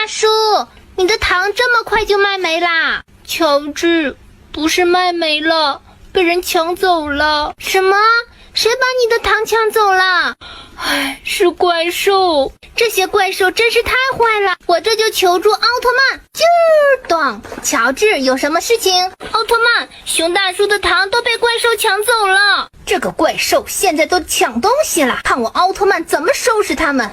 叔，你的糖这么快就卖没啦？乔治，不是卖没了，被人抢走了。什么？谁把你的糖抢走了？唉，是怪兽。这些怪兽真是太坏了，我这就求助奥特曼。咚！乔治，有什么事情？奥特曼，熊大叔的糖都被怪兽抢走了。这个怪兽现在都抢东西了，看我奥特曼怎么收拾他们。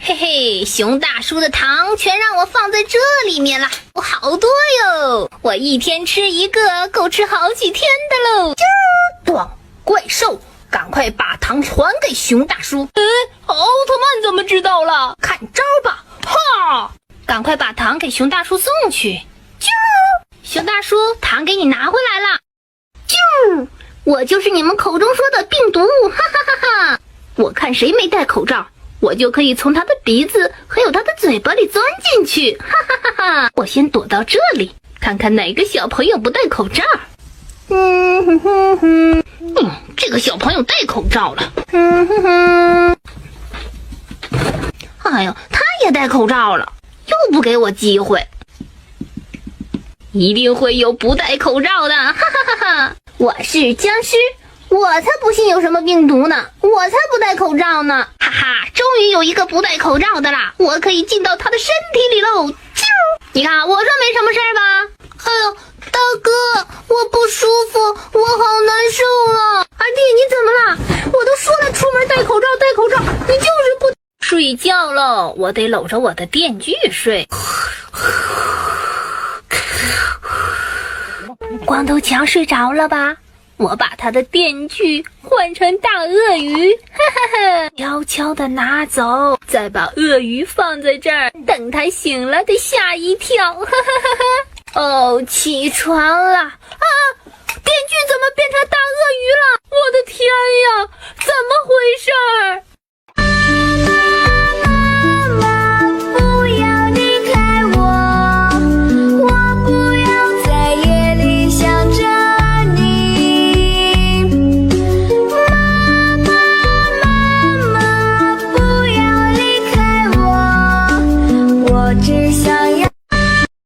嘿嘿，熊大叔的糖全让我放在这里面了，我好多哟，我一天吃一个，够吃好几天的喽。咚！怪兽，赶快把糖还给熊大叔。奥特曼怎么知道了？看招吧！哈！赶快把糖给熊大叔送去。熊大叔，糖给你拿回来了。我就是你们口中说的病毒，哈哈哈哈！我看谁没戴口罩，我就可以从他的鼻子还有他的嘴巴里钻进去，哈哈哈哈！我先躲到这里，看看哪个小朋友不戴口罩。这个小朋友戴口罩了。哎呦，他也戴口罩了，又不给我机会。一定会有不戴口罩的，哈哈哈哈！我是僵尸，我才不信有什么病毒呢，我才不戴口罩呢！哈哈，终于有一个不戴口罩的啦，我可以进到他的身体里喽！你看，我说没什么事吧？哎呦，大哥，我不舒服，我好难受啊！二弟，你怎么了？我都说了，出门戴口罩，戴口罩，你就是不睡觉喽！我得搂着我的电锯睡。光头强睡着了吧？我把他的电锯换成大鳄鱼，哈哈哈！悄悄地拿走，再把鳄鱼放在这儿，等他醒了得吓一跳，哈哈哈哈！哦，起床了啊！电锯怎么变